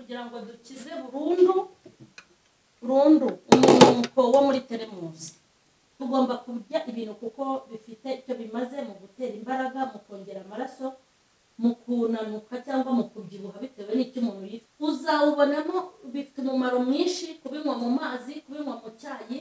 kugira ngo dukize burundu umunuko wo muri teremusi. Tugomba kurya ibintu kuko bifite icyo bimaze mu gutera imbaraga, mu kongera amaraso, mu kunanuka cyangwa mu kubyibuha bitewe n'icyo umuntu yifuza. Uzawubonamo bifite umumaro mwinshi, kubinywa mu mazi, kubinywa mu cyayi.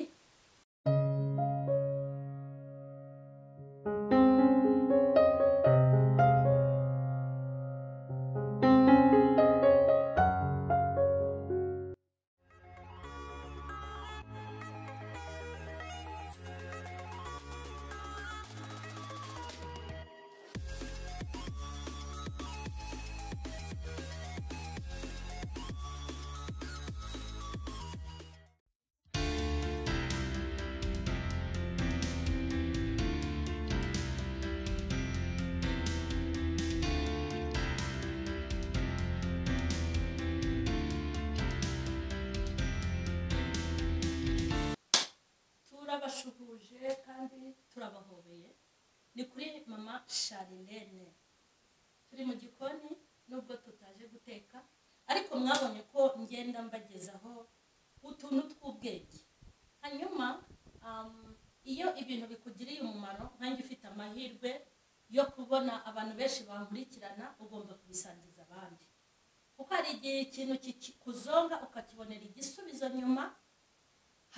Turabashuhuje kandi turabahobeye. Ni kuri mama Charlene. Turi mu gikoni nubwo tutaje guteka, ariko mwabonye ko ngenda mbagezaho utuntu tw'ubwenge. Hanyuma iyo ibintu bikugiriye umumaro, nkanjye ufite amahirwe yo kubona abantu benshi bankurikirana, ugomba kubisangiza abandi. Kuko hari igihe ikintu kikuzonga ukakibonera igisubizo nyuma,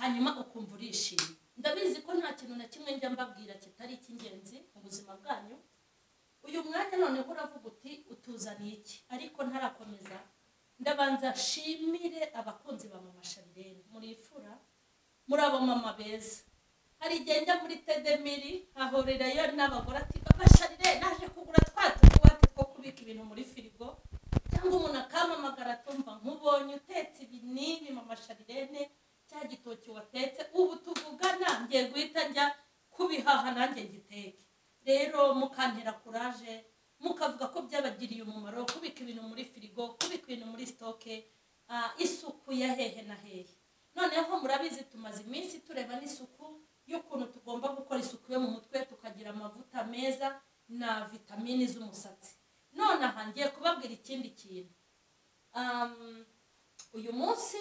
hanyuma ukumva urishimye. Ndabizi ko nta kintu na kimwe njya mbabwira kitari icy'ingenzi mu buzima bwanyu. Uyu mwanya none uravuga uti utuzaniye iki? Ariko ntarakomeza, ndabanza shimire abakunzi ba mama Charlene. Muri ifura, muri abo mama beza. Hari igihe njya muri Tedemiri hahurirayo n'abagore ati mama Charlene naje kugura twatubuwate two kubika ibintu muri firigo, cyangwa umuntu akamamagara atumva nkubonye utetse ibi n'ibi mama Charlene, cya gitoki watetse ubu tuvugana ngiye guhita njya kubihaha nanjye ngiteke. Rero mukantera kuraje, mukavuga ko byabagiriye umumaro kubika ibintu muri firigo, kubika ibintu muri stoke, isuku ya hehe na hehe. Noneho murabizi tumaze iminsi tureba n'isuku y'ukuntu tugomba gukora isuku yo mu mutwe, tukagira amavuta meza na vitamini z'umusatsi. None aha ngiye kubabwira ikindi kintu. Uyu munsi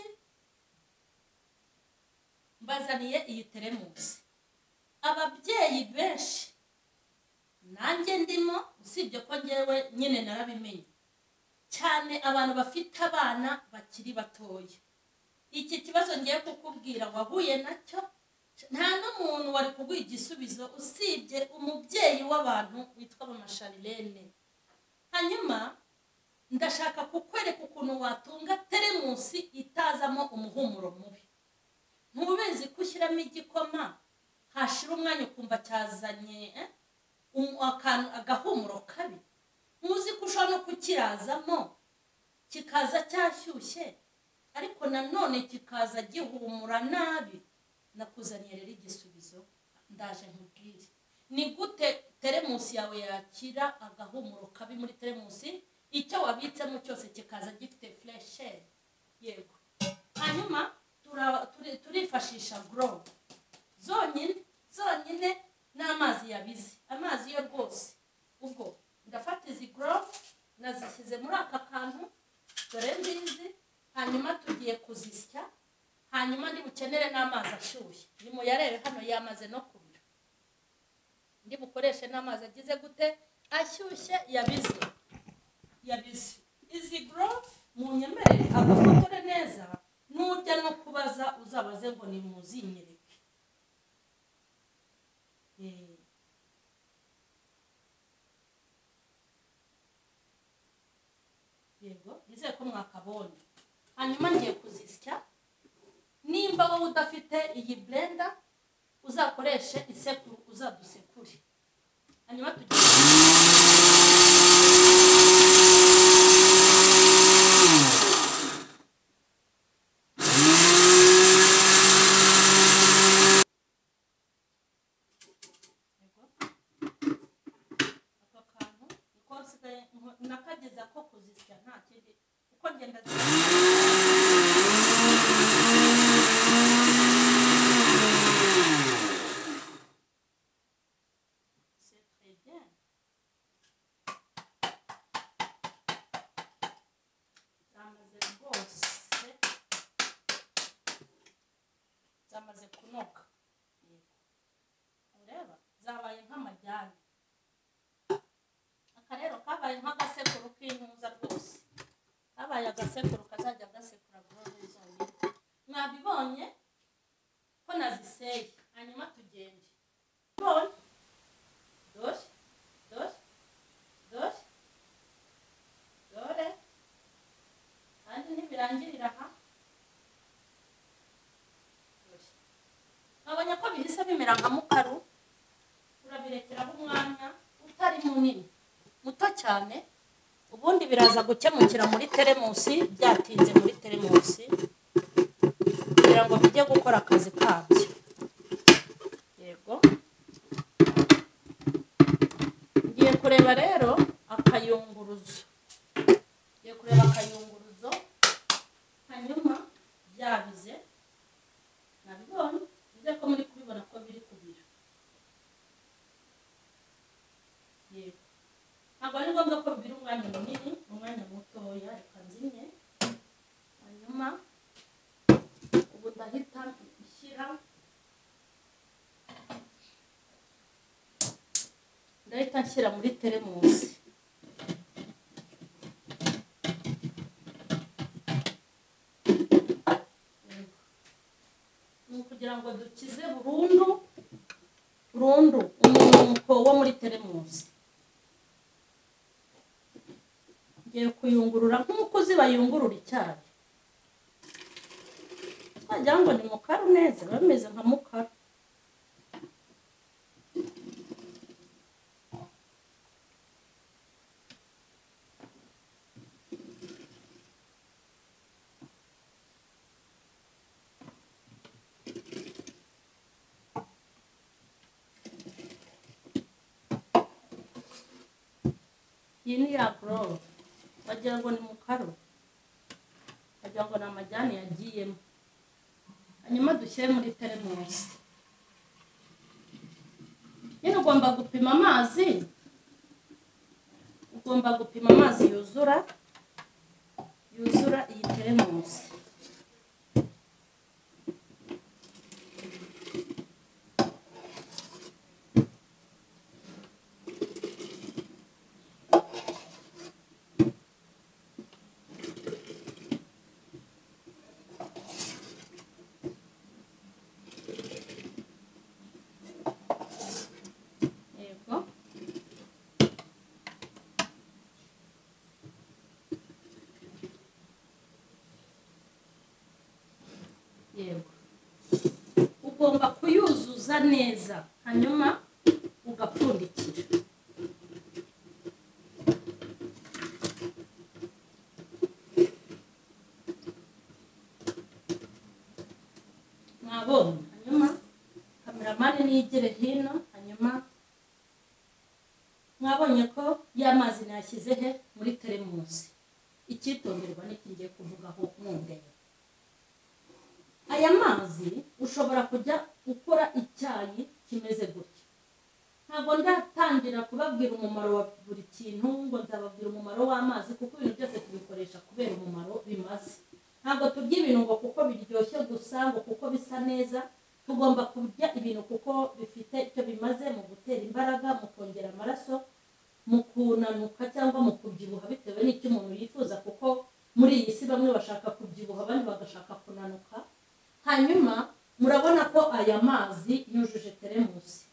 mbazaniye iyi teremusi. Ababyeyi benshi nanjye ndimo, usibye ko ngewe nyine narabimenye cyane, abantu bafite abana bakiri batoya. Iki kibazo ngiye kukubwira wahuye nacyo, nta n'umuntu wari kuguha igisubizo usibye umubyeyi w'abantu witwa mama Charlene. Hanyuma ndashaka kukwereka ukuntu watunga teremusi itazamo umuhumuro mubi. Ntubizi ko ushyiramo igikoma hashira umwanya ukumva cyazanye agahumuro kabi. Ntuzi ko ushobora no kukirazamo kikaza cyashyushye, ariko nanone kikaza gihumura nabi. Nakuzaniye rero igisubizo, ndaje nkubwire ni gute teremusi yawe yakira agahumuro kabi muri teremusi, icyo wabitsemo cyose kikaza gifite fresher. Yego. Hanyuma turifashisha grow zonyine n'amazi yabize. Amazi yo rwose ubwo ndafata izi grow nazishyize muri aka kantu dore ngizi, hanyuma tugiye kuzisya, hanyuma ndi bukenere n'amazi ashyushye. Ni muyarebe hano yamaze no kubira. Ndi bukoreshe n'amazi agize gute? Ashyushye yabize. Izi grow munyemerere agafotore neza, nujya no kubaza uzabaze ngo ni muzinyereke. Yego, nizeye ko mwakabonye. Hanyuma ngiye kuzisya. Nimba wowe udafite iyi blender, uzakoreshe isekuru, uzadusekure. Hanyuma tugiye nakageza ko kuzisya nta kindi uko ngenda c'est très bien. zamaze kunoga. Ureba zabaye nk'amajyane. Aka rero kabaye nk'agasekuru k'intuza rwose. Kabaye agasekuru kazajya gasekura burundu zonyine. Mwabibonye ko naziseye. Hanyuma tugende. Bon. Dos. Dore. Kandi ntibirangirira aha. Nabonye ko bihise bimera nka mukaru. Urabirekeraho umwanya utari munini. Muto cyane. Ubundi biraza gukemukira muri teremusi. Byatinze muri teremusi. Kugira ngo bijye gukora akazi kabyo. Yego. Ngiye kureba rero akayunguruzo. Hanyuma byabize. Nabibonye. Bize ko muri kubibona ko biri kubira. Yego. Ntabwo ari ngombwa ko bibira umwanya munini, umwanya mutoya. Reka nzimye. Hanyuma ubu ndahita nshyira muri teremusi. Kugira ngo dukize burundu umunuko wo muri teremusi. Ngiye kuyungurura nk'umukozi bayungurura icyayi. Twagira ngo ni mukaru neza, bameze nka mukaru. Iyi ni ya goro. Wagira ngo ni mukaru. Wagira ngo ni amajyane yagiyemo. Hanyuma dushyire muri teremusi. Nyine ugomba gupima amazi. Yuzura iyi teremusi. Yego. Ugomba kuyuzuza neza. Hanyuma ugapfundikira. Mwabonye. Hanyuma kameramani nigire hino. Hanyuma mwabonye ko y'amazi nashyize he muri teremusi. Icyitonderwa n'iki ngiye kuvugaho mwumveye. Aya mazi ushobora kujya ukora icyayi kimeze gutya. Ntabwo ndatangira kubabwira umumaro wa buri kintu ngo nzababwira umumaro w'amazi kuko ibintu byose tubikoresha kubera umumaro bimaze. Ntabwo turya ibintu ngo kuko biryoshye gusa ngo kuko bisa neza. Tugomba kurya ibintu kuko bifite icyo bimaze mu gutera imbaraga, mu kongera amaraso, mu kunanuka cyangwa mu kubyibuha bitewe n'icyo umuntu yifuza kuko muri iyi si bamwe bashaka kubyibuha abandi bagashaka kunanuka. Hanyuma murabona ko aya mazi yujuje teremusi.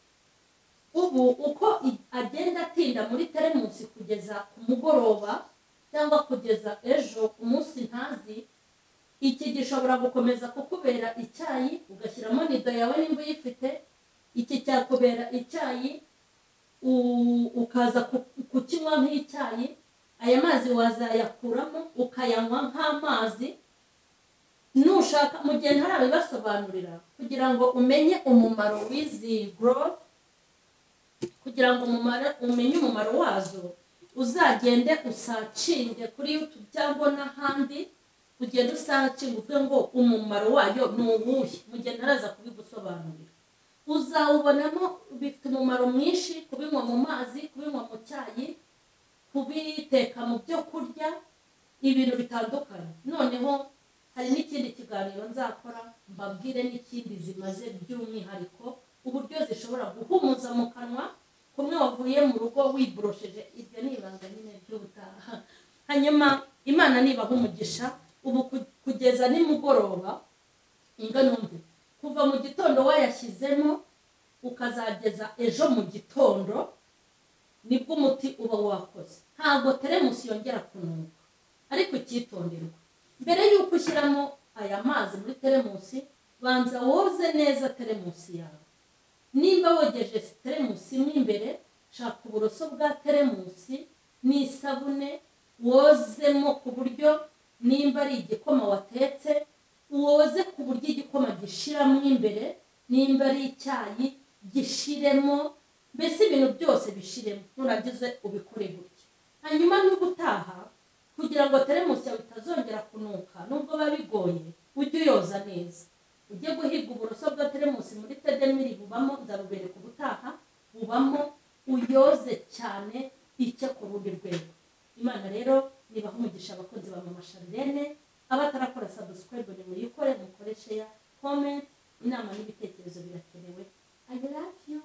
Ubu uko agenda atinda muri teremusi kugeza ku mugoroba cyangwa kugeza ejo umunsi ntazi, iki gishobora gukomeza kukubera icyayi ugashyiramo nido yawe nimba uyifite. Iki cyakubera icyayi ukaza kukinywa nk'icyayi. Aya mazi wazayakuramo ukayanywa nk'amazi. Nushaka mu gihe ntarabibasobanurira kugira ngo umenye umumaro w'izi growth, kugira ngo umenye umumaro wazo, uzagende usacinge kuri YouTube cyangwa n'ahandi. Ugende usacinge uvuge ngo umumaro wayo ni uwuhe. Mu gihe ntaraza kubigusobanurira uzawubonamo. Bifite umumaro mwinshi: kubinywa mu mazi, kubinywa mu cyayi, kubiteka mu byo kurya, ibintu bitandukanye. Noneho hari n'ikindi kiganiro nzakora mbabwire n'ikindi zimaze by'umwihariko uburyo zishobora guhumuza mu kanwa kumwe wavuye mu rugo wiborosheje. Iryo ni ibanga nyine ry'ubutaha. Hanyuma Imana nibaha umugisha ubu kugeza nimugoroba inganumve kuva mu gitondo wayashyizemo ukazageza ejo mu gitondo nibwo umuti uba wakoze. Ntabwo teremusi yongera kunuka, ariko icyitonderwa mbere y'uko ushyiramo aya mazi muri teremusi banza woze neza teremusi yawe. Nimba wogeje teremusi mo imbere shaka uburoso bwa teremusi n'isabune wozemo ku buryo nimba ari igikoma watetse woze ku buryo igikoma gishiramo imbere, nimba ari icyayi gishiremo, mbese ibintu byose bishiremo. Nurangize ubikore gutya. Hanyuma n'ubutaha kugira ngo teremusi yawe itazongera kunuka nubwo biba bigoye ujye uyoza neza. Ujye guhiga uburoso bwa teremusi muri tedemiri bubamo, nzarubereka ubutaha, bubamo uyoze cyane icyo ku rundi rwego. Imana rero nibaha umugisha abakozi ba Mama Charlene. Abatarakora subscribe ni muyikore, mukore share, comment, inama n'ibitekerezo birakenewe. I love you.